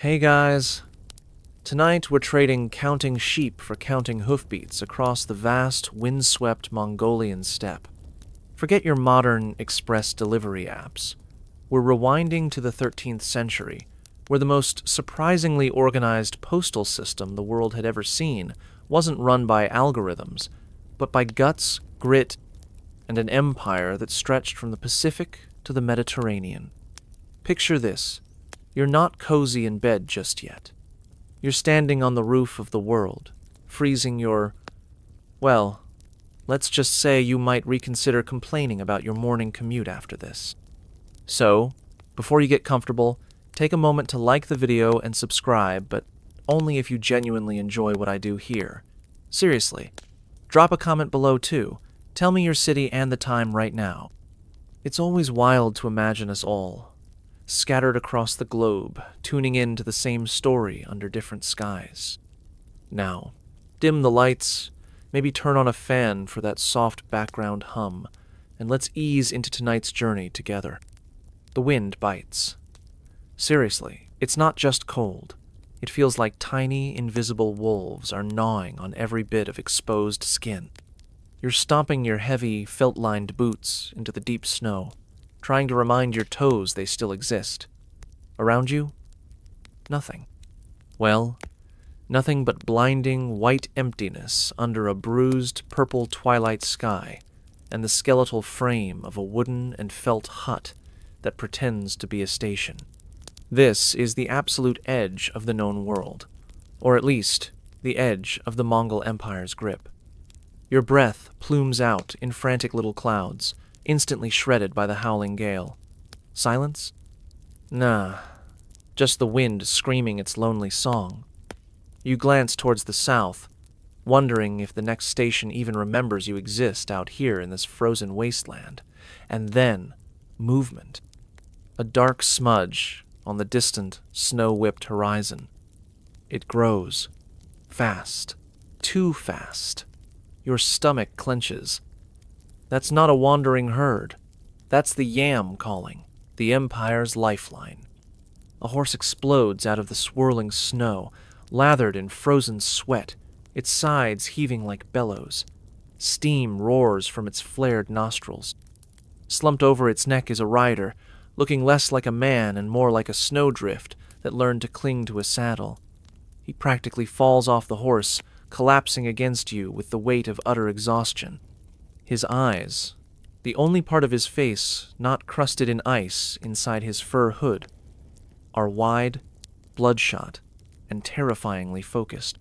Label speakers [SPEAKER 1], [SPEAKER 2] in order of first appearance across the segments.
[SPEAKER 1] Hey guys, tonight we're trading counting sheep for counting hoofbeats across the vast, windswept Mongolian steppe. Forget your modern express delivery apps. We're rewinding to the 13th century, where the most surprisingly organized postal system the world had ever seen wasn't run by algorithms, but by guts, grit, and an empire that stretched from the Pacific to the Mediterranean. Picture this. You're not cozy in bed just yet. You're standing on the roof of the world, freezing well, let's just say you might reconsider complaining about your morning commute after this. So, before you get comfortable, take a moment to like the video and subscribe, but only if you genuinely enjoy what I do here. Seriously, drop a comment below too. Tell me your city and the time right now. It's always wild to imagine us all scattered across the globe, tuning in to the same story under different skies. Now, dim the lights, maybe turn on a fan for that soft background hum, and let's ease into tonight's journey together. The wind bites. Seriously, it's not just cold. It feels like tiny, invisible wolves are gnawing on every bit of exposed skin. You're stomping your heavy, felt-lined boots into the deep snow, trying to remind your toes they still exist. Around you? Nothing. Well, nothing but blinding white emptiness under a bruised purple twilight sky and the skeletal frame of a wooden and felt hut that pretends to be a station. This is the absolute edge of the known world, or at least the edge of the Mongol Empire's grip. Your breath plumes out in frantic little clouds, instantly shredded by the howling gale. Silence? Nah, just the wind screaming its lonely song. You glance towards the south, wondering if the next station even remembers you exist out here in this frozen wasteland. And then, movement. A dark smudge on the distant, snow-whipped horizon. It grows. Fast. Too fast. Your stomach clenches. That's not a wandering herd. That's the yam calling, the Empire's lifeline. A horse explodes out of the swirling snow, lathered in frozen sweat, its sides heaving like bellows. Steam roars from its flared nostrils. Slumped over its neck is a rider, looking less like a man and more like a snowdrift that learned to cling to a saddle. He practically falls off the horse, collapsing against you with the weight of utter exhaustion. His eyes, the only part of his face not crusted in ice inside his fur hood, are wide, bloodshot, and terrifyingly focused.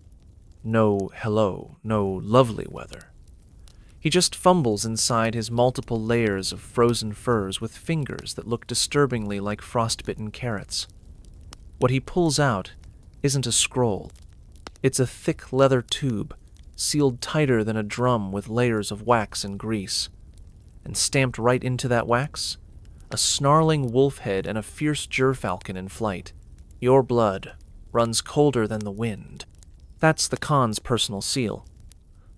[SPEAKER 1] No hello, no lovely weather. He just fumbles inside his multiple layers of frozen furs with fingers that look disturbingly like frostbitten carrots. What he pulls out isn't a scroll. It's a thick leather tube, sealed tighter than a drum with layers of wax and grease. And stamped right into that wax, a snarling wolf head and a fierce gerfalcon in flight. Your blood runs colder than the wind. That's the Khan's personal seal.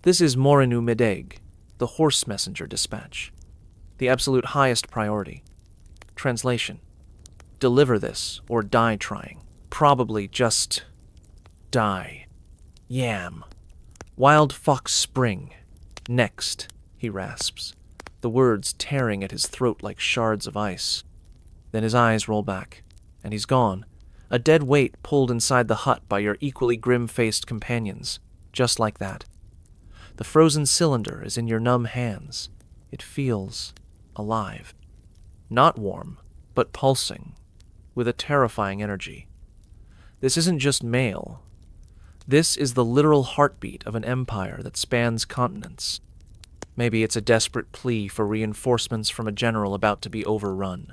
[SPEAKER 1] This is Morinu Mideg, the horse messenger dispatch. The absolute highest priority. Translation: deliver this or die trying. Probably just die. Yam. Wild fox spring. Next, he rasps, the words tearing at his throat like shards of ice. Then his eyes roll back, and he's gone, a dead weight pulled inside the hut by your equally grim-faced companions, just like that. The frozen cylinder is in your numb hands. It feels alive. Not warm, but pulsing, with a terrifying energy. This isn't just mail. This is the literal heartbeat of an empire that spans continents. Maybe it's a desperate plea for reinforcements from a general about to be overrun.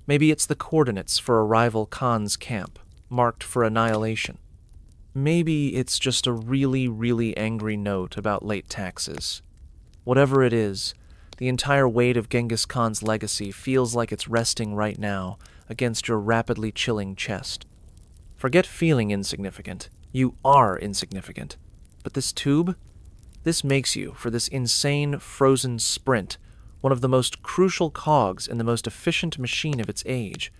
[SPEAKER 1] Maybe it's the coordinates for a rival Khan's camp, marked for annihilation. Maybe it's just a really, really angry note about late taxes. Whatever it is, the entire weight of Genghis Khan's legacy feels like it's resting right now against your rapidly chilling chest. Forget feeling insignificant. You are insignificant. But this tube? This makes you, for this insane, frozen sprint, one of the most crucial cogs in the most efficient machine of its age.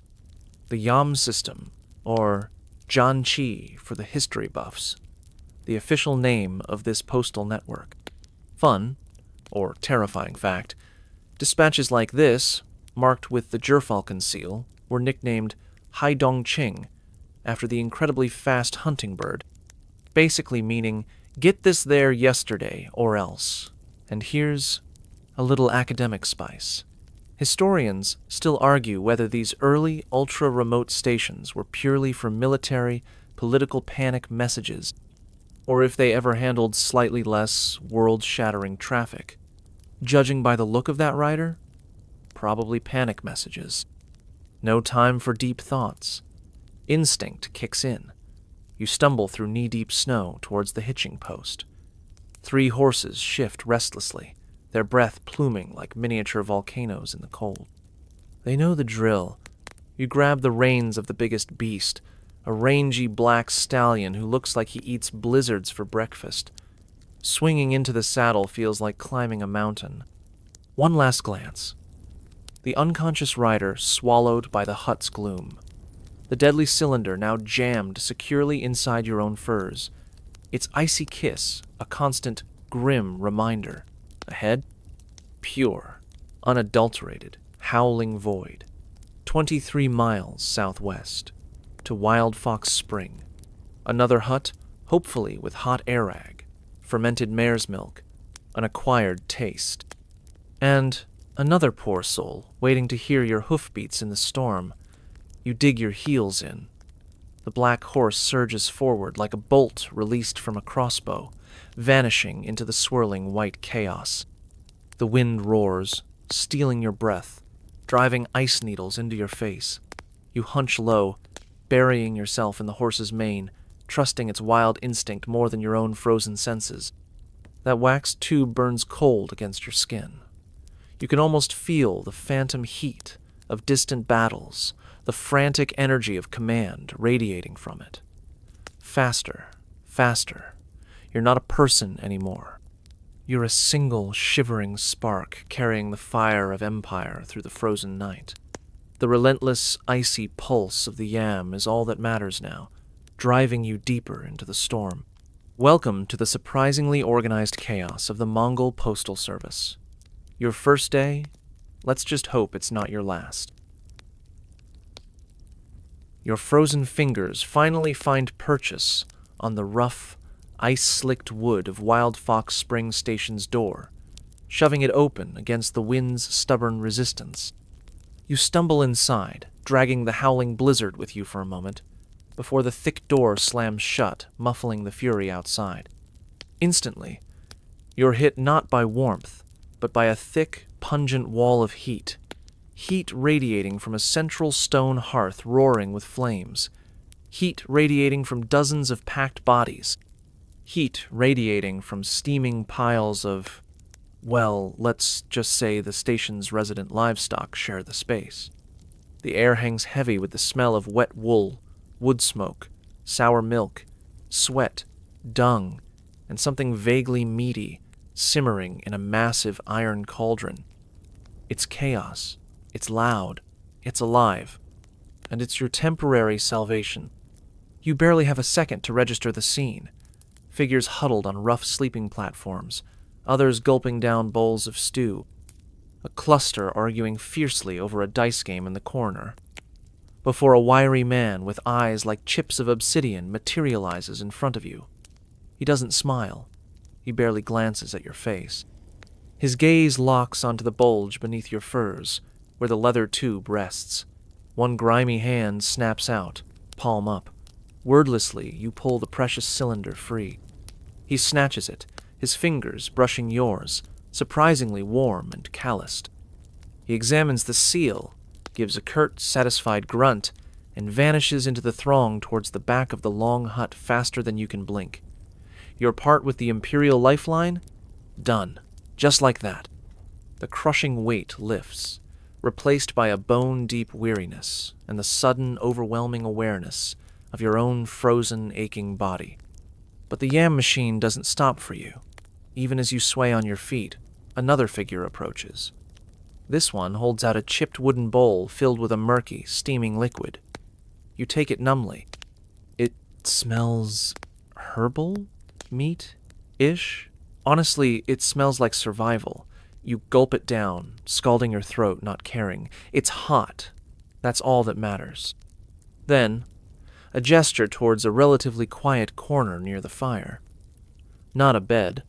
[SPEAKER 1] The YAM system, or Janchi for the history buffs, the official name of this postal network. Fun, or terrifying fact, dispatches like this, marked with the Gerfalcon seal, were nicknamed Haidongqing, after the incredibly fast hunting bird, basically meaning, get this there yesterday or else. And here's a little academic spice. Historians still argue whether these early, ultra-remote stations were purely for military, political panic messages, or if they ever handled slightly less world-shattering traffic. Judging by the look of that rider, probably panic messages. No time for deep thoughts. Instinct kicks in. You stumble through knee-deep snow towards the hitching post. 3 horses shift restlessly, their breath pluming like miniature volcanoes in the cold. They know the drill. You grab the reins of the biggest beast, a rangy black stallion who looks like he eats blizzards for breakfast. Swinging into the saddle feels like climbing a mountain. One last glance. The unconscious rider swallowed by the hut's gloom. The deadly cylinder now jammed securely inside your own furs. Its icy kiss, a constant, grim reminder. Ahead, pure, unadulterated, howling void. 23 miles southwest, to Wild Fox Spring. Another hut, hopefully with hot airag, fermented mare's milk, an acquired taste. And another poor soul waiting to hear your hoofbeats in the storm. You dig your heels in. The black horse surges forward like a bolt released from a crossbow, vanishing into the swirling white chaos. The wind roars, stealing your breath, driving ice needles into your face. You hunch low, burying yourself in the horse's mane, trusting its wild instinct more than your own frozen senses. That wax tube burns cold against your skin. You can almost feel the phantom heat of distant battles, the frantic energy of command radiating from it. Faster, faster. You're not a person anymore. You're a single shivering spark carrying the fire of empire through the frozen night. The relentless, icy pulse of the yam is all that matters now, driving you deeper into the storm. Welcome to the surprisingly organized chaos of the Mongol Postal Service. Your first day? Let's just hope it's not your last. Your frozen fingers finally find purchase on the rough, ice-slicked wood of Wild Fox Spring Station's door, shoving it open against the wind's stubborn resistance. You stumble inside, dragging the howling blizzard with you for a moment, before the thick door slams shut, muffling the fury outside. Instantly, you're hit not by warmth, but by a thick, pungent wall of heat. Heat radiating from a central stone hearth roaring with flames. Heat radiating from dozens of packed bodies. Heat radiating from steaming piles of, well, let's just say the station's resident livestock share the space. The air hangs heavy with the smell of wet wool, wood smoke, sour milk, sweat, dung, and something vaguely meaty simmering in a massive iron cauldron. It's chaos. It's loud, it's alive, and it's your temporary salvation. You barely have a second to register the scene. Figures huddled on rough sleeping platforms, others gulping down bowls of stew, a cluster arguing fiercely over a dice game in the corner, before a wiry man with eyes like chips of obsidian materializes in front of you. He doesn't smile. He barely glances at your face. His gaze locks onto the bulge beneath your furs, where the leather tube rests. One grimy hand snaps out, palm up. Wordlessly, you pull the precious cylinder free. He snatches it, his fingers brushing yours, surprisingly warm and calloused. He examines the seal, gives a curt, satisfied grunt, and vanishes into the throng towards the back of the long hut faster than you can blink. Your part with the Imperial Lifeline? Done. Just like that. The crushing weight lifts, replaced by a bone-deep weariness and the sudden, overwhelming awareness of your own frozen, aching body. But the yam machine doesn't stop for you. Even as you sway on your feet, another figure approaches. This one holds out a chipped wooden bowl filled with a murky, steaming liquid. You take it numbly. It It smells herbal? Meat-ish? Honestly, it smells like survival. You gulp it down, scalding your throat, not caring. It's hot. That's all that matters. Then, a gesture towards a relatively quiet corner near the fire. Not a bed,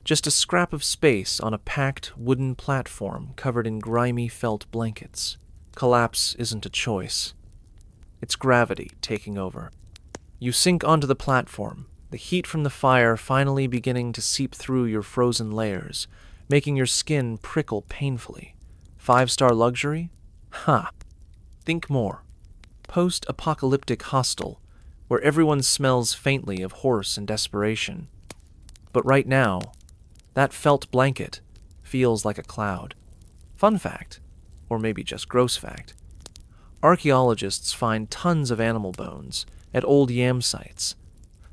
[SPEAKER 1] just a scrap of space on a packed wooden platform covered in grimy felt blankets. Collapse isn't a choice. It's gravity taking over. You sink onto the platform, the heat from the fire finally beginning to seep through your frozen layers, making your skin prickle painfully. 5-star luxury? Ha! Think more. Post-apocalyptic hostel, where everyone smells faintly of horse and desperation. But right now, that felt blanket feels like a cloud. Fun fact, or maybe just gross fact, archaeologists find tons of animal bones at old yam sites,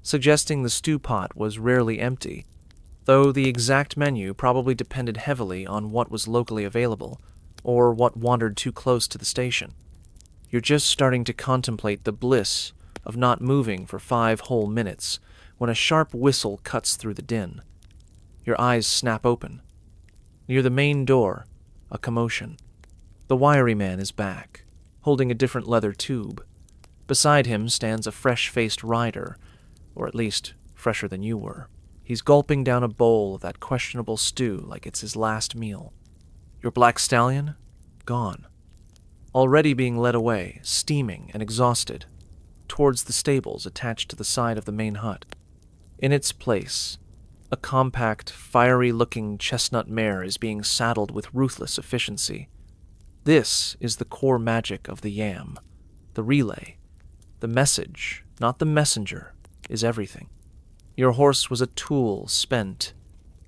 [SPEAKER 1] suggesting the stew pot was rarely empty, though the exact menu probably depended heavily on what was locally available, or what wandered too close to the station. You're just starting to contemplate the bliss of not moving for 5 whole minutes when a sharp whistle cuts through the din. Your eyes snap open. Near the main door, a commotion. The wiry man is back, holding a different leather tube. Beside him stands a fresh-faced rider, or at least fresher than you were. He's gulping down a bowl of that questionable stew like it's his last meal. Your black stallion? Gone. Already being led away, steaming and exhausted, towards the stables attached to the side of the main hut. In its place, a compact, fiery-looking chestnut mare is being saddled with ruthless efficiency. This is the core magic of the yam. The relay. The message, not the messenger, is everything. Your horse was a tool spent.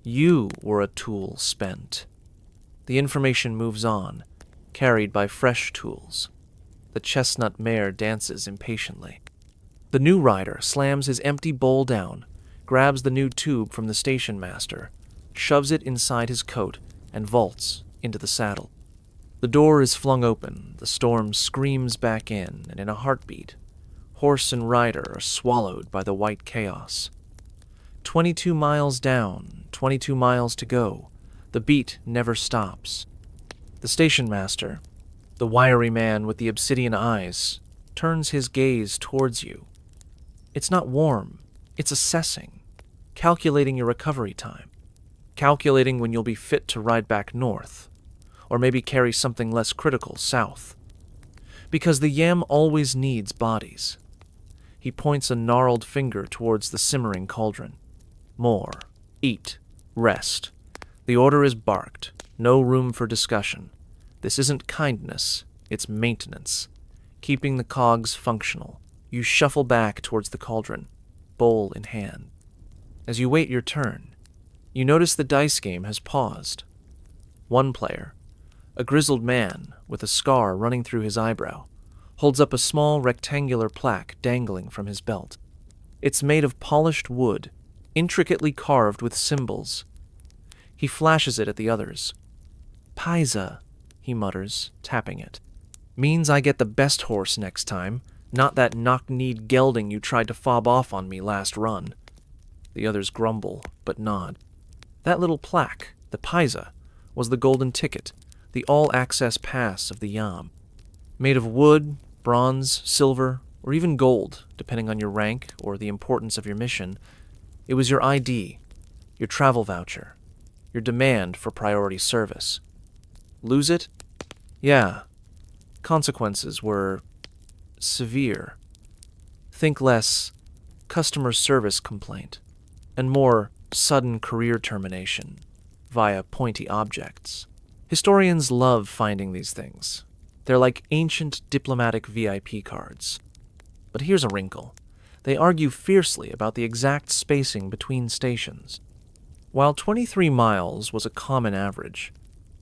[SPEAKER 1] You were a tool spent. The information moves on, carried by fresh tools. The chestnut mare dances impatiently. The new rider slams his empty bowl down, grabs the new tube from the station master, shoves it inside his coat, and vaults into the saddle. The door is flung open, the storm screams back in, and in a heartbeat, horse and rider are swallowed by the white chaos. 22 miles down, 22 miles to go. The beat never stops. The station master, the wiry man with the obsidian eyes, turns his gaze towards you. It's not warm, it's assessing, calculating your recovery time, calculating when you'll be fit to ride back north, or maybe carry something less critical south. Because the yam always needs bodies. He points a gnarled finger towards the simmering cauldron. More. Eat. Rest. The order is barked. No room for discussion. This isn't kindness, it's maintenance. Keeping the cogs functional. You shuffle back towards the cauldron, bowl in hand. As you wait your turn, you notice the dice game has paused. One player, a grizzled man with a scar running through his eyebrow, holds up a small rectangular plaque dangling from his belt. It's made of polished wood, intricately carved with symbols. He flashes it at the others. Paisa, he mutters, tapping it. Means I get the best horse next time, not that knock-kneed gelding you tried to fob off on me last run. The others grumble, but nod. That little plaque, the Paisa, was the golden ticket, the all-access pass of the Yam. Made of wood, bronze, silver, or even gold, depending on your rank or the importance of your mission, it was your ID, your travel voucher, your demand for priority service. Lose it? Yeah. Consequences were severe. Think less customer service complaint, and more sudden career termination via pointy objects. Historians love finding these things. They're like ancient diplomatic VIP cards. But here's a wrinkle. They argue fiercely about the exact spacing between stations. While 23 miles was a common average,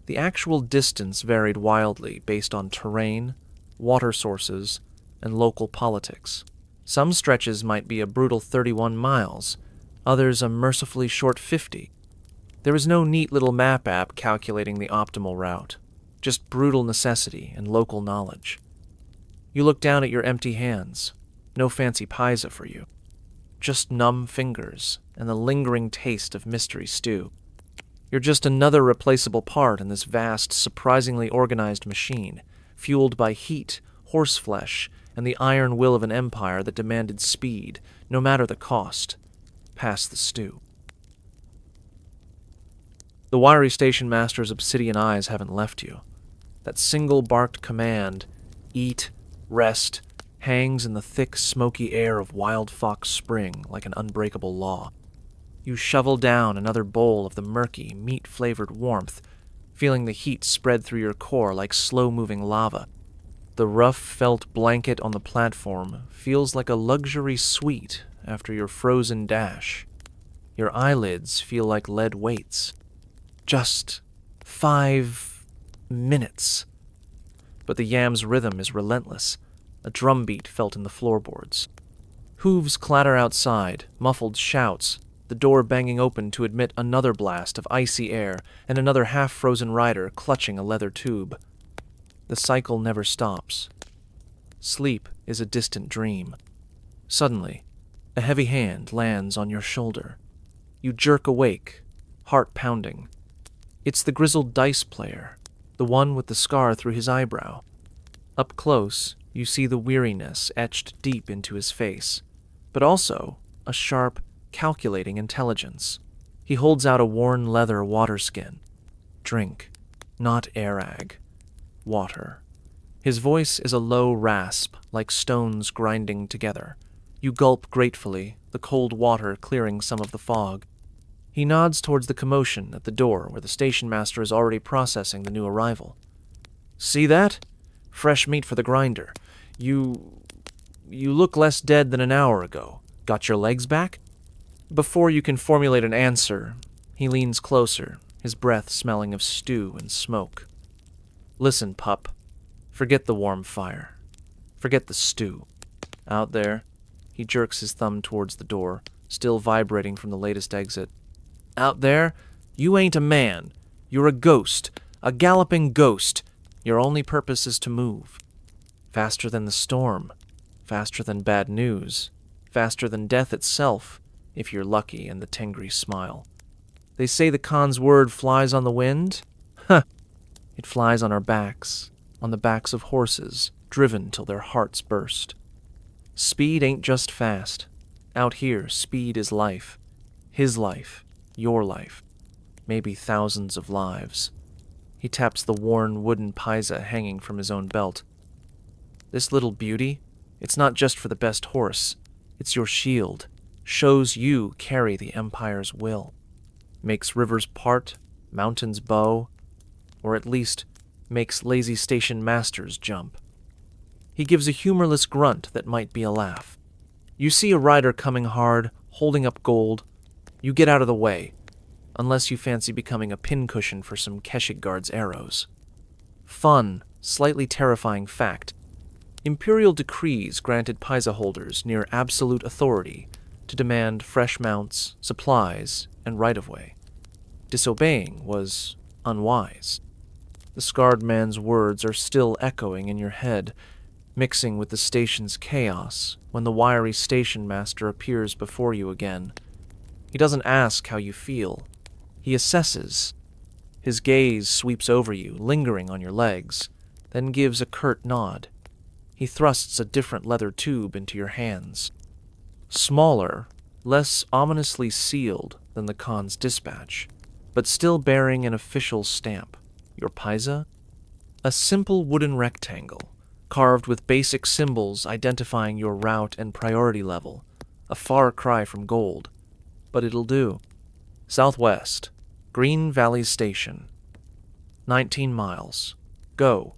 [SPEAKER 1] the actual distance varied wildly based on terrain, water sources, and local politics. Some stretches might be a brutal 31 miles, others a mercifully short 50. There was no neat little map app calculating the optimal route, just brutal necessity and local knowledge. You look down at your empty hands. No fancy paisa for you. Just numb fingers and the lingering taste of mystery stew. You're just another replaceable part in this vast, surprisingly organized machine, fueled by heat, horseflesh, and the iron will of an empire that demanded speed, no matter the cost. Pass the stew. The wiry station master's obsidian eyes haven't left you. That single-barked command, eat, rest, hangs in the thick, smoky air of Wild Fox Spring like an unbreakable law. You shovel down another bowl of the murky, meat-flavored warmth, feeling the heat spread through your core like slow-moving lava. The rough felt blanket on the platform feels like a luxury suite after your frozen dash. Your eyelids feel like lead weights. Just 5 minutes. But the yam's rhythm is relentless, a drumbeat felt in the floorboards. Hooves clatter outside, muffled shouts, the door banging open to admit another blast of icy air and another half-frozen rider clutching a leather tube. The cycle never stops. Sleep is a distant dream. Suddenly, a heavy hand lands on your shoulder. You jerk awake, heart pounding. It's the grizzled dice player, the one with the scar through his eyebrow. Up close, you see the weariness etched deep into his face, but also a sharp, calculating intelligence. He holds out a worn leather water skin. Drink, not airag. Water. His voice is a low rasp, like stones grinding together. You gulp gratefully, the cold water clearing some of the fog. He nods towards the commotion at the door where the station master is already processing the new arrival. See that? Fresh meat for the grinder. You look less dead than an hour ago. Got your legs back? Before you can formulate an answer, he leans closer, his breath smelling of stew and smoke. Listen, pup. Forget the warm fire. Forget the stew. Out there, he jerks his thumb towards the door, still vibrating from the latest exit. Out there, you ain't a man. You're a ghost, a galloping ghost. Your only purpose is to move. Faster than the storm, faster than bad news, faster than death itself, if you're lucky, and the Tengri smile. They say the Khan's word flies on the wind? Huh. It flies on our backs, on the backs of horses, driven till their hearts burst. Speed ain't just fast. Out here, speed is life. His life. Your life. Maybe thousands of lives. He taps the worn wooden paisa hanging from his own belt. This little beauty, it's not just for the best horse. It's your shield. Shows you carry the Empire's will. Makes rivers part, mountains bow, or at least makes lazy station masters jump. He gives a humorless grunt that might be a laugh. You see a rider coming hard, holding up gold. You get out of the way, unless you fancy becoming a pincushion for some Keshik guard's arrows. Fun, slightly terrifying fact. Imperial decrees granted paisa holders near absolute authority to demand fresh mounts, supplies, and right-of-way. Disobeying was unwise. The scarred man's words are still echoing in your head, mixing with the station's chaos when the wiry station master appears before you again. He doesn't ask how you feel. He assesses. His gaze sweeps over you, lingering on your legs, then gives a curt nod. He thrusts a different leather tube into your hands. Smaller, less ominously sealed than the Khan's dispatch, but still bearing an official stamp. Your paisa? A simple wooden rectangle, carved with basic symbols identifying your route and priority level. A far cry from gold. But it'll do. Southwest, Green Valley Station. 19 miles. Go.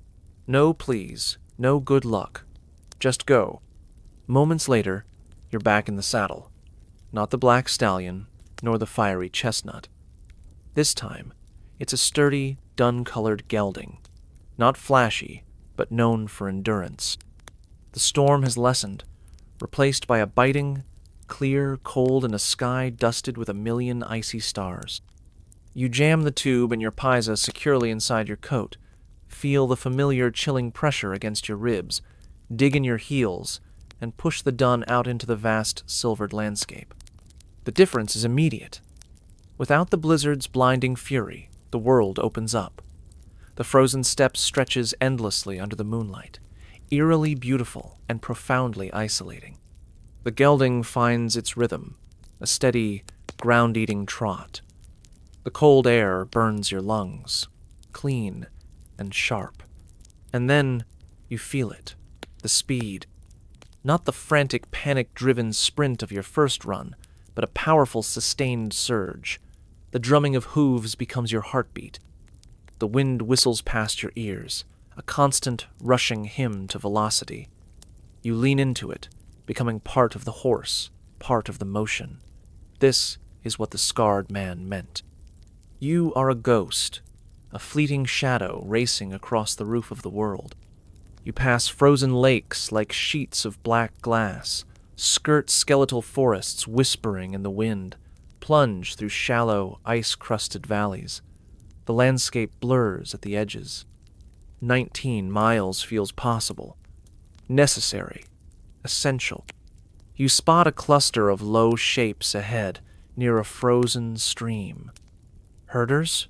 [SPEAKER 1] No please, no good luck. Just go. Moments later, you're back in the saddle. Not the black stallion, nor the fiery chestnut. This time, it's a sturdy, dun-colored gelding. Not flashy, but known for endurance. The storm has lessened, replaced by a biting, clear, cold, and a sky dusted with a million icy stars. You jam the tube and your paisa securely inside your coat, feel the familiar chilling pressure against your ribs, dig in your heels, and push the dun out into the vast silvered landscape. The difference is immediate. Without the blizzard's blinding fury, the world opens up. The frozen steppe stretches endlessly under the moonlight, eerily beautiful and profoundly isolating. The gelding finds its rhythm, a steady, ground-eating trot. The cold air burns your lungs, clean and sharp. And then you feel it, the speed. Not the frantic, panic-driven sprint of your first run, but a powerful, sustained surge. The drumming of hooves becomes your heartbeat. The wind whistles past your ears, a constant, rushing hymn to velocity. You lean into it, becoming part of the horse, part of the motion. This is what the scarred man meant. You are a ghost, a fleeting shadow racing across the roof of the world. You pass frozen lakes like sheets of black glass, skirt skeletal forests whispering in the wind, plunge through shallow, ice-crusted valleys. The landscape blurs at the edges. 19 miles feels possible, necessary, essential. You spot a cluster of low shapes ahead, near a frozen stream. Herders?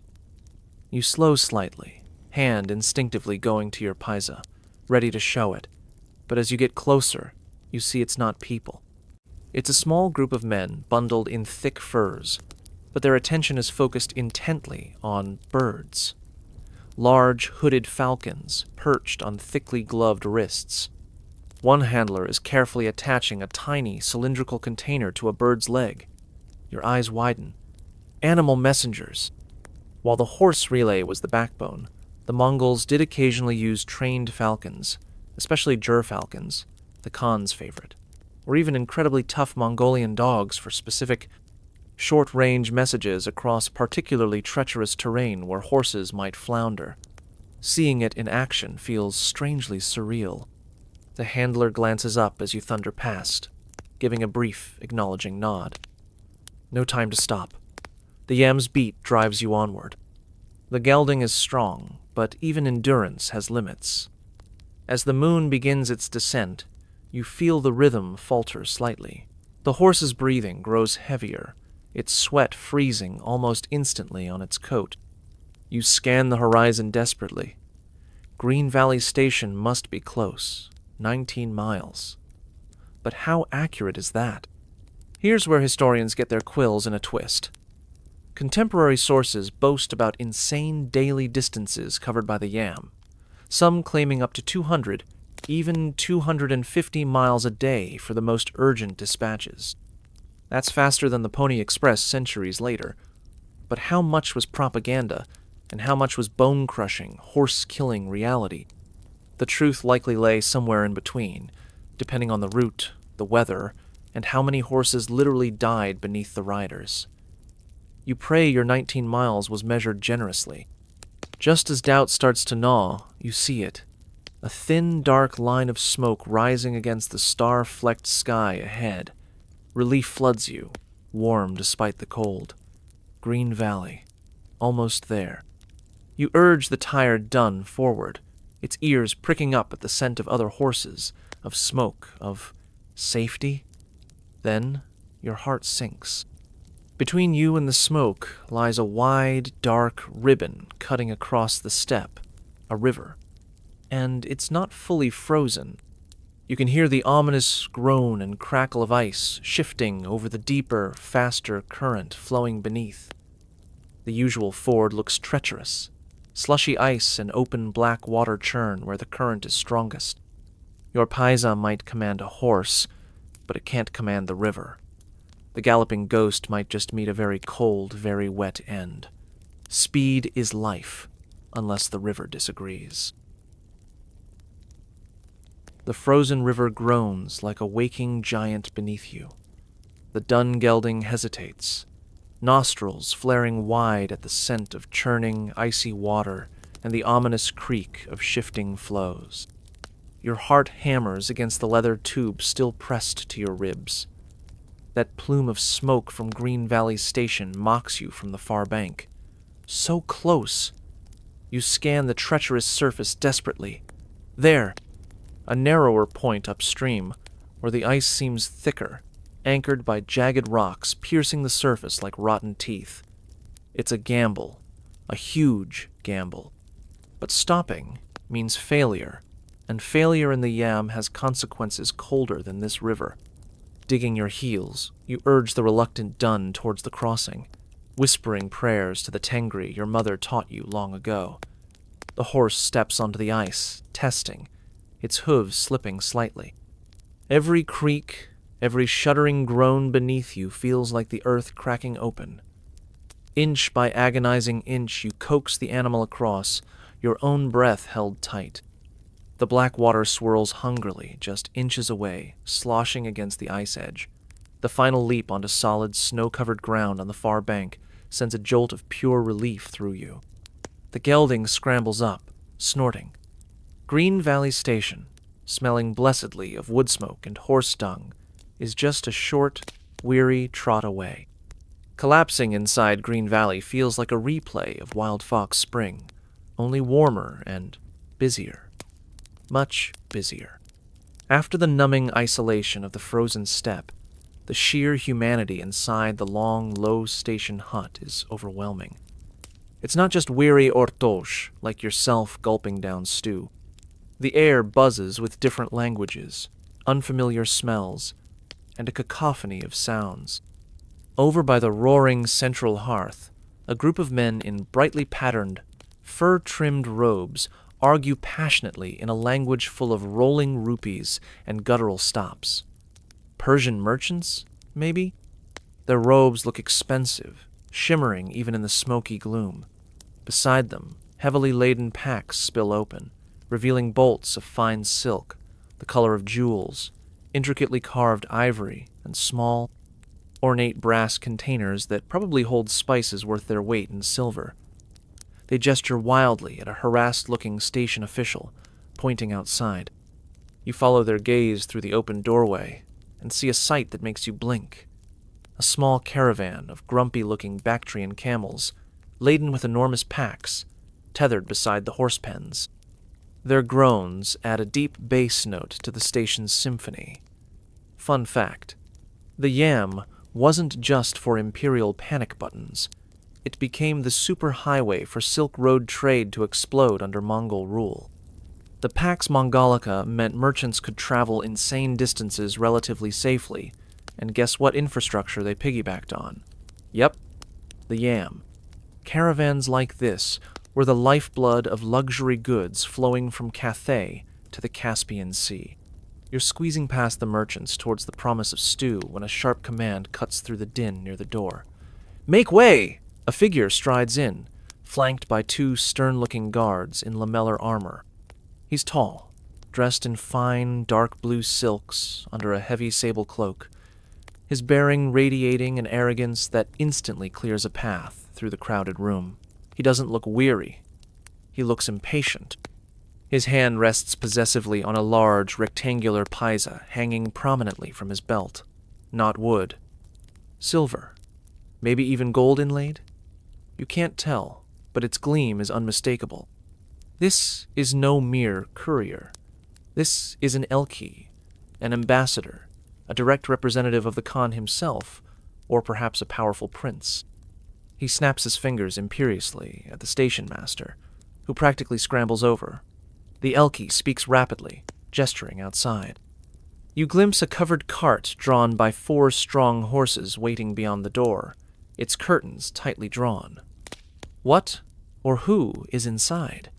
[SPEAKER 1] You slow slightly, hand instinctively going to your paisa, ready to show it. But as you get closer, you see it's not people. It's a small group of men bundled in thick furs, but their attention is focused intently on birds. Large, hooded falcons perched on thickly gloved wrists. One handler is carefully attaching a tiny, cylindrical container to a bird's leg. Your eyes widen. Animal messengers. While the horse relay was the backbone, the Mongols did occasionally use trained falcons, especially gerfalcons, the Khan's favorite, or even incredibly tough Mongolian dogs for specific, short-range messages across particularly treacherous terrain where horses might flounder. Seeing it in action feels strangely surreal. The handler glances up as you thunder past, giving a brief, acknowledging nod. No time to stop. The yam's beat drives you onward. The gelding is strong, but even endurance has limits. As the moon begins its descent, you feel the rhythm falter slightly. The horse's breathing grows heavier, its sweat freezing almost instantly on its coat. You scan the horizon desperately. Green Valley Station must be close, 19 miles. But how accurate is that? Here's where historians get their quills in a twist. Contemporary sources boast about insane daily distances covered by the yam, some claiming up to 200, even 250 miles a day for the most urgent dispatches. That's faster than the Pony Express centuries later. But how much was propaganda, and how much was bone-crushing, horse-killing reality? The truth likely lay somewhere in between, depending on the route, the weather, and how many horses literally died beneath the riders. You pray your 19 miles was measured generously. Just as doubt starts to gnaw, you see it. A thin, dark line of smoke rising against the star-flecked sky ahead. Relief floods you, warm despite the cold. Green Valley. Almost there. You urge the tired dun forward, its ears pricking up at the scent of other horses, of smoke, of safety. Then your heart sinks. Between you and the smoke lies a wide, dark ribbon cutting across the steppe, a river. And it's not fully frozen. You can hear the ominous groan and crackle of ice shifting over the deeper, faster current flowing beneath. The usual ford looks treacherous, slushy ice and open black water churn where the current is strongest. Your paisa might command a horse, but it can't command the river. The galloping ghost might just meet a very cold, very wet end. Speed is life, unless the river disagrees. The frozen river groans like a waking giant beneath you. The dun gelding hesitates, nostrils flaring wide at the scent of churning, icy water and the ominous creak of shifting flows. Your heart hammers against the leather tube still pressed to your ribs. That plume of smoke from Green Valley Station mocks you from the far bank. So close. You scan the treacherous surface desperately. There, a narrower point upstream, where the ice seems thicker, anchored by jagged rocks piercing the surface like rotten teeth. It's a gamble, a huge gamble. But stopping means failure, and failure in the Yam has consequences colder than this river. Digging your heels, you urge the reluctant dun towards the crossing, whispering prayers to the Tengri your mother taught you long ago. The horse steps onto the ice, testing, its hooves slipping slightly. Every creak, every shuddering groan beneath you feels like the earth cracking open. Inch by agonizing inch, you coax the animal across, your own breath held tight. The black water swirls hungrily, just inches away, sloshing against the ice edge. The final leap onto solid, snow-covered ground on the far bank sends a jolt of pure relief through you. The gelding scrambles up, snorting. Green Valley Station, smelling blessedly of wood smoke and horse dung, is just a short, weary trot away. Collapsing inside Green Valley feels like a replay of Wild Fox Spring, only warmer and busier. Much busier. After the numbing isolation of the frozen steppe, the sheer humanity inside the long, low station hut is overwhelming. It's not just weary ortosh, like yourself gulping down stew. The air buzzes with different languages, unfamiliar smells, and a cacophony of sounds. Over by the roaring central hearth, a group of men in brightly patterned, fur-trimmed robes argue passionately in a language full of rolling rupees and guttural stops. Persian merchants, maybe? Their robes look expensive, shimmering even in the smoky gloom. Beside them, heavily laden packs spill open, revealing bolts of fine silk, the color of jewels, intricately carved ivory, and small, ornate brass containers that probably hold spices worth their weight in silver. They gesture wildly at a harassed-looking station official, pointing outside. You follow their gaze through the open doorway and see a sight that makes you blink. A small caravan of grumpy-looking Bactrian camels, laden with enormous packs, tethered beside the horse pens. Their groans add a deep bass note to the station's symphony. Fun fact, the Yam wasn't just for imperial panic buttons. It became the superhighway for Silk Road trade to explode under Mongol rule. The Pax Mongolica meant merchants could travel insane distances relatively safely, and guess what infrastructure they piggybacked on? Yep, the Yam. Caravans like this were the lifeblood of luxury goods flowing from Cathay to the Caspian Sea. You're squeezing past the merchants towards the promise of stew when a sharp command cuts through the din near the door. "Make way!" A figure strides in, flanked by two stern-looking guards in lamellar armor. He's tall, dressed in fine, dark blue silks under a heavy sable cloak, his bearing radiating an arrogance that instantly clears a path through the crowded room. He doesn't look weary. He looks impatient. His hand rests possessively on a large, rectangular paisa hanging prominently from his belt. Not wood. Silver. Maybe even gold inlaid? You can't tell, but its gleam is unmistakable. This is no mere courier. This is an Elki, an ambassador, a direct representative of the Khan himself, or perhaps a powerful prince. He snaps his fingers imperiously at the station master, who practically scrambles over. The Elki speaks rapidly, gesturing outside. You glimpse a covered cart drawn by 4 strong horses waiting beyond the door, its curtains tightly drawn. What or who is inside?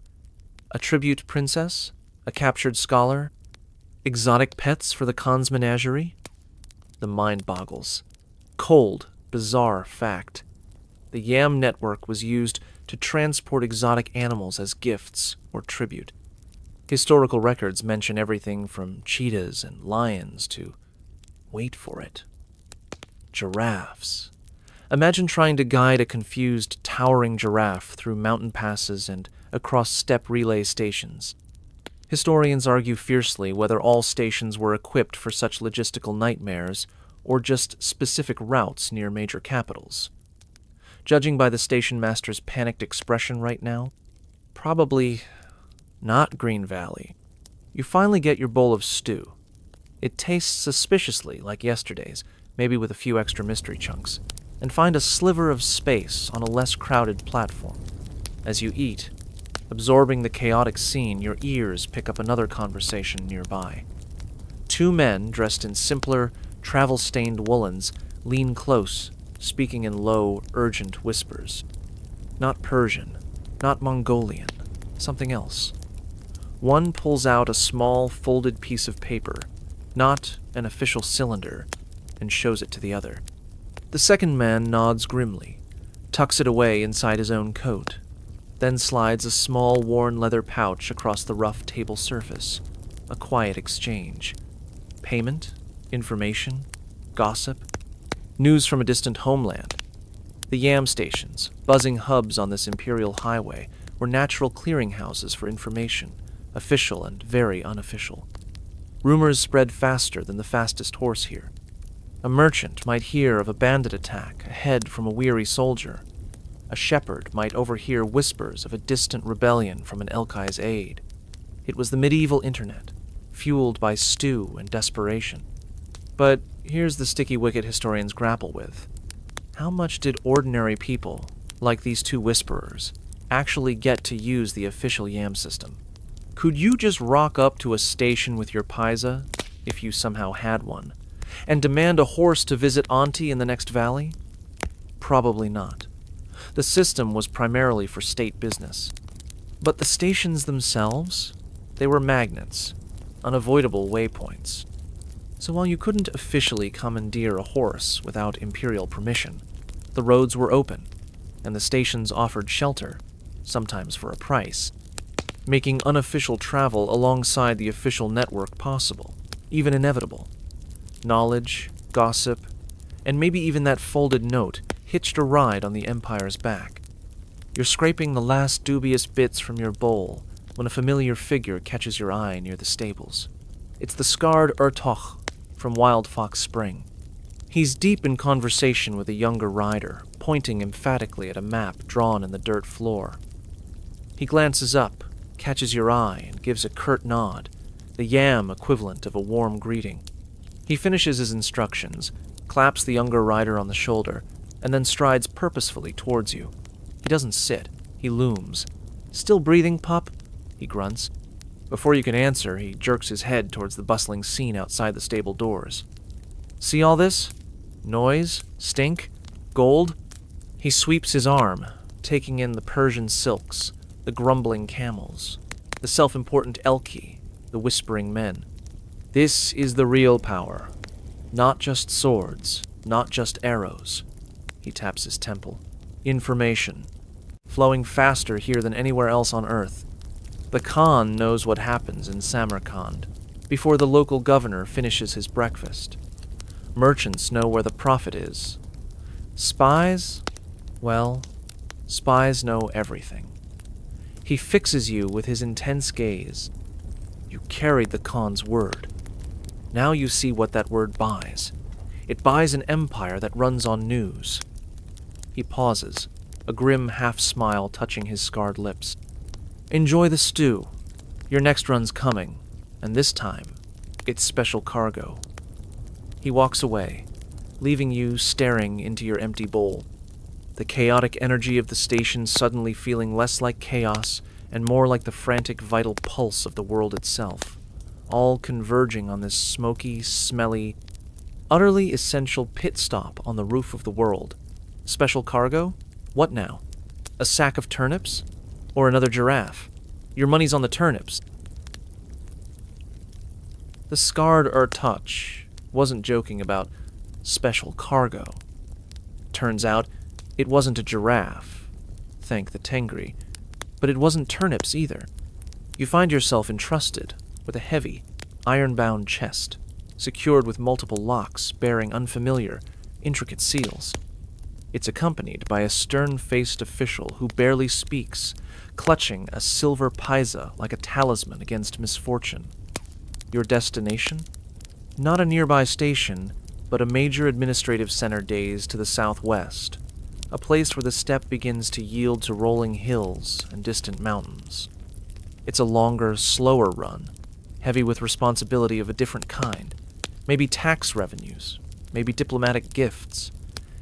[SPEAKER 1] A tribute princess? A captured scholar? Exotic pets for the Khan's menagerie? The mind boggles. Cold, bizarre fact. The Yam network was used to transport exotic animals as gifts or tribute. Historical records mention everything from cheetahs and lions to, wait for it, giraffes. Imagine trying to guide a confused, towering giraffe through mountain passes and across steppe relay stations. Historians argue fiercely whether all stations were equipped for such logistical nightmares or just specific routes near major capitals. Judging by the station master's panicked expression right now, probably not Green Valley. You finally get your bowl of stew. It tastes suspiciously like yesterday's, maybe with a few extra mystery chunks, and find a sliver of space on a less crowded platform. As you eat, absorbing the chaotic scene, your ears pick up another conversation nearby. Two men dressed in simpler, travel-stained woolens lean close, speaking in low, urgent whispers. Not Persian, not Mongolian, something else. One pulls out a small, folded piece of paper, not an official cylinder, and shows it to the other. The second man nods grimly, tucks it away inside his own coat, then slides a small, worn leather pouch across the rough table surface. A quiet exchange. Payment, information, gossip, news from a distant homeland. The yam stations, buzzing hubs on this imperial highway, were natural clearinghouses for information, official and very unofficial. Rumors spread faster than the fastest horse here. A merchant might hear of a bandit attack ahead from a weary soldier. A shepherd might overhear whispers of a distant rebellion from an Elkai's aide. It was the medieval internet, fueled by stew and desperation. But here's the sticky wicket historians grapple with. How much did ordinary people, like these two whisperers, actually get to use the official yam system? Could you just rock up to a station with your paisa, if you somehow had one, and demand a horse to visit Auntie in the next valley? Probably not. The system was primarily for state business. But the stations themselves, they were magnets, unavoidable waypoints. So while you couldn't officially commandeer a horse without imperial permission, the roads were open, and the stations offered shelter, sometimes for a price, making unofficial travel alongside the official network possible, even inevitable. Knowledge, gossip, and maybe even that folded note hitched a ride on the Empire's back. You're scraping the last dubious bits from your bowl when a familiar figure catches your eye near the stables. It's the scarred Urtoch from Wild Fox Spring. He's deep in conversation with a younger rider, pointing emphatically at a map drawn in the dirt floor. He glances up, catches your eye, and gives a curt nod, the yam equivalent of a warm greeting. He finishes his instructions, claps the younger rider on the shoulder, and then strides purposefully towards you. He doesn't sit, he looms. "Still breathing, pup?" he grunts. Before you can answer, he jerks his head towards the bustling scene outside the stable doors. "See all this? Noise? Stink? Gold?" He sweeps his arm, taking in the Persian silks, the grumbling camels, the self-important Elki, the whispering men. This is the real power. Not just swords, not just arrows. He taps his temple. Information. Flowing faster here than anywhere else on Earth. The Khan knows what happens in Samarkand before the local governor finishes his breakfast. Merchants know where the profit is. Spies? Well, spies know everything. He fixes you with his intense gaze. You carried the Khan's word. Now you see what that word buys. It buys an empire that runs on news. He pauses, a grim half-smile touching his scarred lips. "Enjoy the stew. Your next run's coming, and this time, it's special cargo." He walks away, leaving you staring into your empty bowl, the chaotic energy of the station suddenly feeling less like chaos and more like the frantic vital pulse of the world itself, all converging on this smoky, smelly, utterly essential pit stop on the roof of the world. Special cargo? What now? A sack of turnips? Or another giraffe? Your money's on the turnips. The scarred Urtoch wasn't joking about special cargo. Turns out, it wasn't a giraffe, thank the Tengri, but it wasn't turnips either. You find yourself entrusted with a heavy, iron-bound chest, secured with multiple locks bearing unfamiliar, intricate seals. It's accompanied by a stern-faced official who barely speaks, clutching a silver paisa like a talisman against misfortune. Your destination? Not a nearby station, but a major administrative center days to the southwest, a place where the steppe begins to yield to rolling hills and distant mountains. It's a longer, slower run, heavy with responsibility of a different kind, Maybe tax revenues, maybe diplomatic gifts,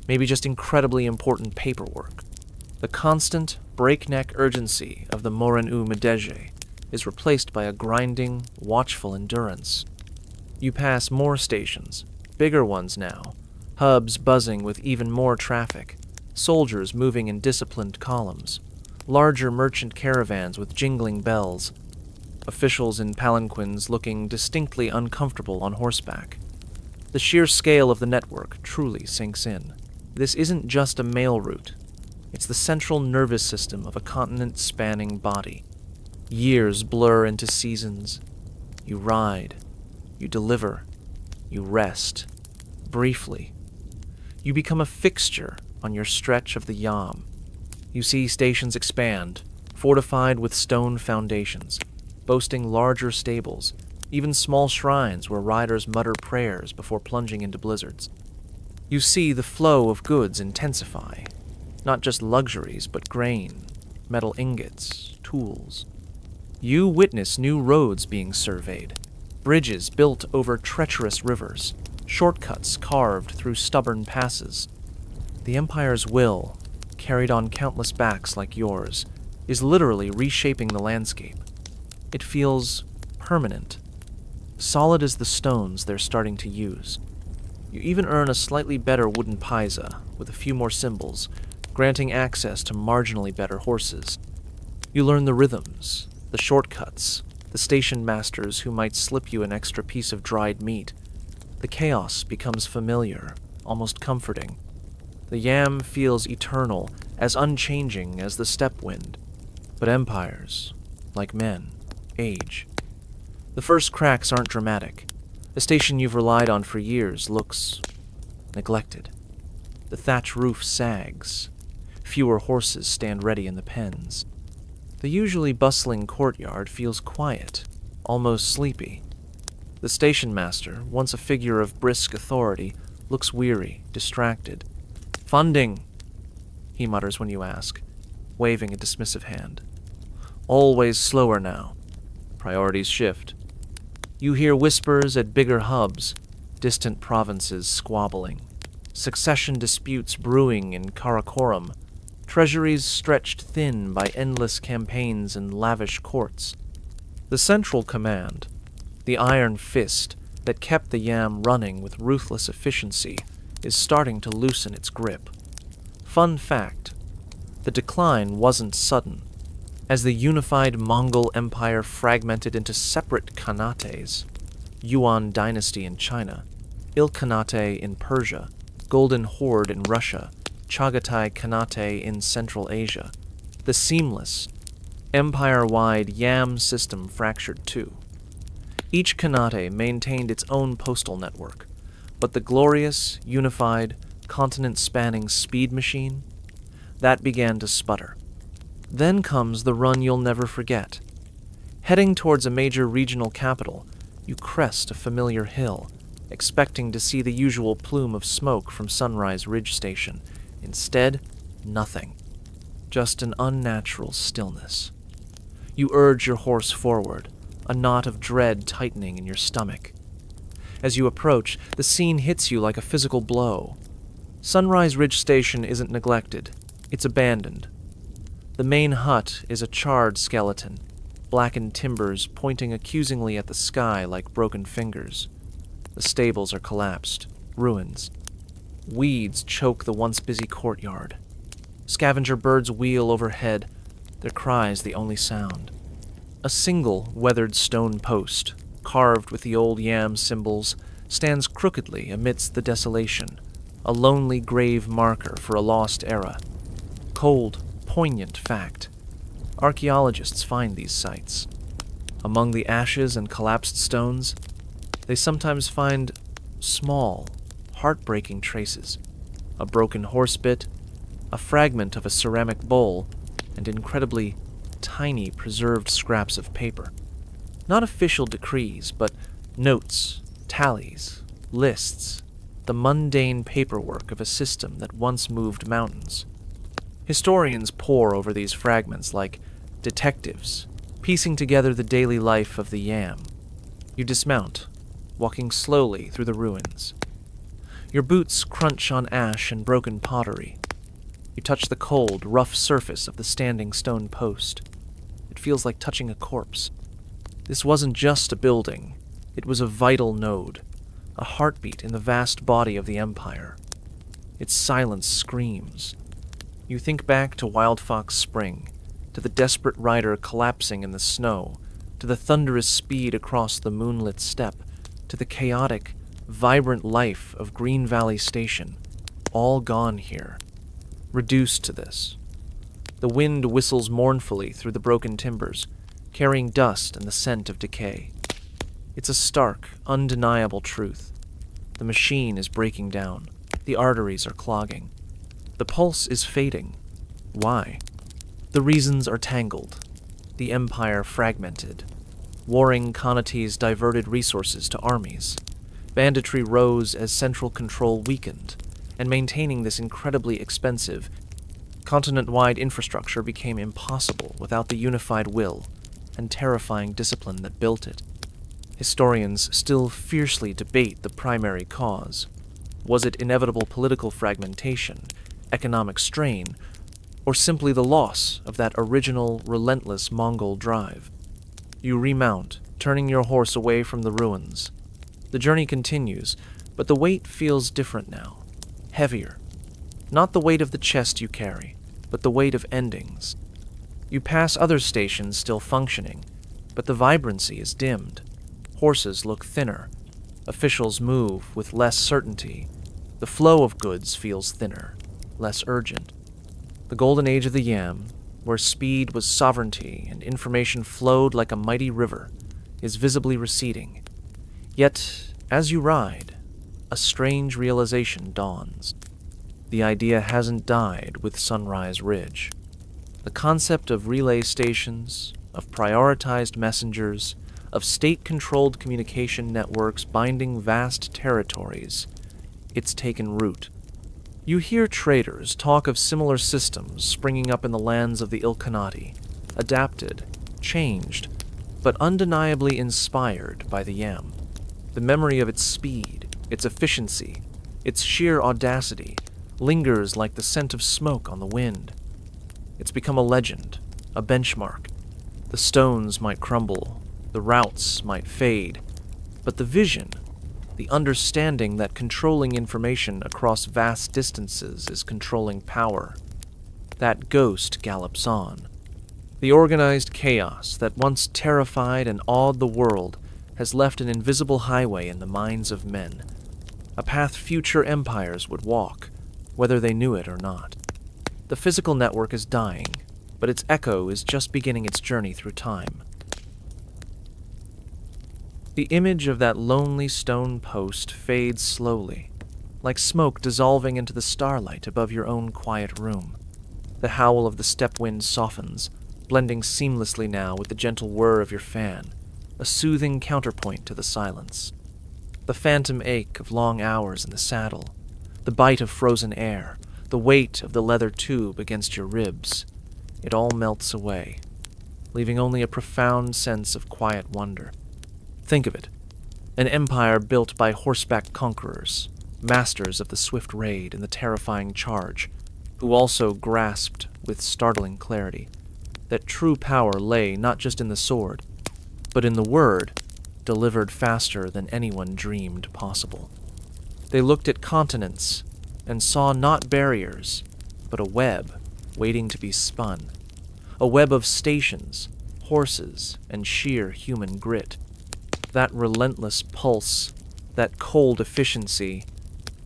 [SPEAKER 1] maybe just incredibly important paperwork. The constant, breakneck urgency of the Morin-u-Medeje is replaced by a grinding, watchful endurance. You pass more stations, bigger ones now, hubs buzzing with even more traffic, soldiers moving in disciplined columns, larger merchant caravans with jingling bells, officials in palanquins looking distinctly uncomfortable on horseback. The sheer scale of the network truly sinks in. This isn't just a mail route. It's the central nervous system of a continent-spanning body. Years blur into seasons. You ride. You deliver. You rest. Briefly. You become a fixture on your stretch of the Yam. You see stations expand, fortified with stone foundations, boasting larger stables, even small shrines where riders mutter prayers before plunging into blizzards. You see the flow of goods intensify, not just luxuries, but grain, metal ingots, tools. You witness new roads being surveyed, bridges built over treacherous rivers, shortcuts carved through stubborn passes. The Empire's will, carried on countless backs like yours, is literally reshaping the landscape. It feels permanent, solid as the stones they're starting to use. You even earn a slightly better wooden paisa with a few more symbols, granting access to marginally better horses. You learn the rhythms, the shortcuts, the station masters who might slip you an extra piece of dried meat. The chaos becomes familiar, almost comforting. The Yam feels eternal, as unchanging as the steppe wind. But empires, like men, age. The first cracks aren't dramatic. The station you've relied on for years looks neglected. The thatch roof sags. Fewer horses stand ready in the pens. The usually bustling courtyard feels quiet, almost sleepy. The station master, once a figure of brisk authority, looks weary, distracted. "Funding," he mutters when you ask, waving a dismissive hand. "Always slower now. Priorities shift." You hear whispers at bigger hubs, distant provinces squabbling, succession disputes brewing in Karakoram, treasuries stretched thin by endless campaigns and lavish courts. The central command, the iron fist that kept the Yam running with ruthless efficiency, is starting to loosen its grip. Fun fact, the decline wasn't sudden. As the unified Mongol Empire fragmented into separate khanates, Yuan dynasty in China, Ilkhanate in Persia, Golden Horde in Russia, Chagatai Khanate in Central Asia, the seamless, empire-wide Yam system fractured too. Each khanate maintained its own postal network, but the glorious, unified, continent-spanning speed machine, that began to sputter. Then comes the run you'll never forget. Heading towards a major regional capital, you crest a familiar hill, expecting to see the usual plume of smoke from Sunrise Ridge Station. Instead, nothing. Just an unnatural stillness. You urge your horse forward, a knot of dread tightening in your stomach. As you approach, the scene hits you like a physical blow. Sunrise Ridge Station isn't neglected. It's abandoned. The main hut is a charred skeleton, blackened timbers pointing accusingly at the sky like broken fingers. The stables are collapsed, ruins. Weeds choke the once busy courtyard. Scavenger birds wheel overhead, their cries the only sound. A single weathered stone post, carved with the old Yam symbols, stands crookedly amidst the desolation, a lonely grave marker for a lost era. Cold, poignant fact. Archaeologists find these sites. Among the ashes and collapsed stones, they sometimes find small, heartbreaking traces. A broken horse bit, a fragment of a ceramic bowl, and incredibly tiny preserved scraps of paper. Not official decrees, but notes, tallies, lists, the mundane paperwork of a system that once moved mountains. Historians pore over these fragments like detectives, piecing together the daily life of the Yam. You dismount, walking slowly through the ruins. Your boots crunch on ash and broken pottery. You touch the cold, rough surface of the standing stone post. It feels like touching a corpse. This wasn't just a building. It was a vital node, a heartbeat in the vast body of the Empire. Its silence screams. You think back to Wild Fox Spring, to the desperate rider collapsing in the snow, to the thunderous speed across the moonlit steppe, to the chaotic, vibrant life of Green Valley Station, all gone here, reduced to this. The wind whistles mournfully through the broken timbers, carrying dust and the scent of decay. It's a stark, undeniable truth. The machine is breaking down. The arteries are clogging. The pulse is fading. Why? The reasons are tangled. The Empire fragmented. Warring Conaties diverted resources to armies. Banditry rose as central control weakened, and maintaining this incredibly expensive, continent-wide infrastructure became impossible without the unified will and terrifying discipline that built it. Historians still fiercely debate the primary cause. Was it inevitable political fragmentation, economic strain, or simply the loss of that original, relentless Mongol drive? You remount, turning your horse away from the ruins. The journey continues, but the weight feels different now, heavier. Not the weight of the chest you carry, but the weight of endings. You pass other stations still functioning, but the vibrancy is dimmed. Horses look thinner. Officials move with less certainty. The flow of goods feels thinner, less urgent. The golden age of the Yam, where speed was sovereignty and information flowed like a mighty river, is visibly receding. Yet, as you ride, a strange realization dawns. The idea hasn't died with Sunrise Ridge. The concept of relay stations, of prioritized messengers, of state-controlled communication networks binding vast territories, it's taken root. You hear traders talk of similar systems springing up in the lands of the Ilkhanati, adapted, changed, but undeniably inspired by the Yam. The memory of its speed, its efficiency, its sheer audacity lingers like the scent of smoke on the wind. It's become a legend, a benchmark. The stones might crumble, the routes might fade, but the vision, the understanding that controlling information across vast distances is controlling power, that ghost gallops on. The organized chaos that once terrified and awed the world has left an invisible highway in the minds of men, a path future empires would walk, whether they knew it or not. The physical network is dying, but its echo is just beginning its journey through time. The image of that lonely stone post fades slowly, like smoke dissolving into the starlight above your own quiet room. The howl of the steppe wind softens, blending seamlessly now with the gentle whir of your fan, a soothing counterpoint to the silence. The phantom ache of long hours in the saddle, the bite of frozen air, the weight of the leather tube against your ribs, it all melts away, leaving only a profound sense of quiet wonder. Think of it, an empire built by horseback conquerors, masters of the swift raid and the terrifying charge, who also grasped with startling clarity that true power lay not just in the sword, but in the word delivered faster than anyone dreamed possible. They looked at continents and saw not barriers, but a web waiting to be spun, a web of stations, horses, and sheer human grit. That relentless pulse, that cold efficiency,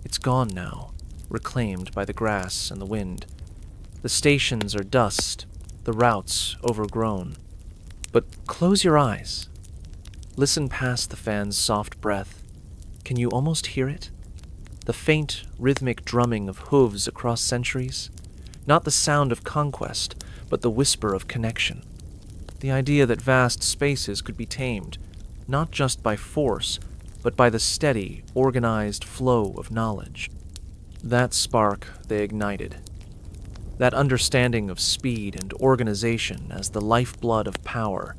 [SPEAKER 1] it's gone now, reclaimed by the grass and the wind. The stations are dust, the routes overgrown. But close your eyes. Listen past the fan's soft breath. Can you almost hear it? The faint, rhythmic drumming of hooves across centuries? Not the sound of conquest, but the whisper of connection. The idea that vast spaces could be tamed, not just by force, but by the steady, organized flow of knowledge. That spark they ignited. That understanding of speed and organization as the lifeblood of power,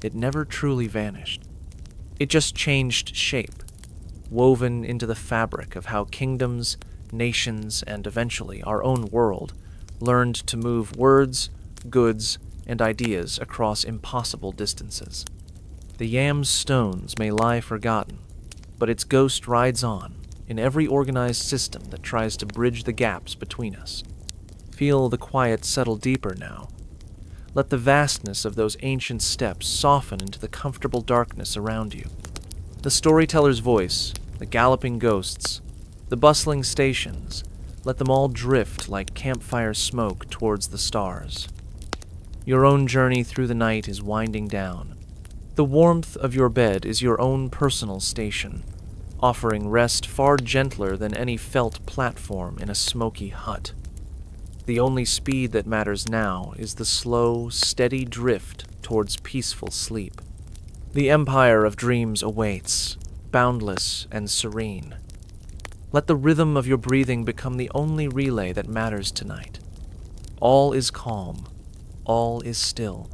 [SPEAKER 1] it never truly vanished. It just changed shape, woven into the fabric of how kingdoms, nations, and eventually our own world learned to move words, goods, and ideas across impossible distances. The Yam's stones may lie forgotten, but its ghost rides on in every organized system that tries to bridge the gaps between us. Feel the quiet settle deeper now. Let the vastness of those ancient steppes soften into the comfortable darkness around you. The storyteller's voice, the galloping ghosts, the bustling stations, let them all drift like campfire smoke towards the stars. Your own journey through the night is winding down. The warmth of your bed is your own personal station, offering rest far gentler than any felt platform in a smoky hut. The only speed that matters now is the slow, steady drift towards peaceful sleep. The empire of dreams awaits, boundless and serene. Let the rhythm of your breathing become the only relay that matters tonight. All is calm, all is still.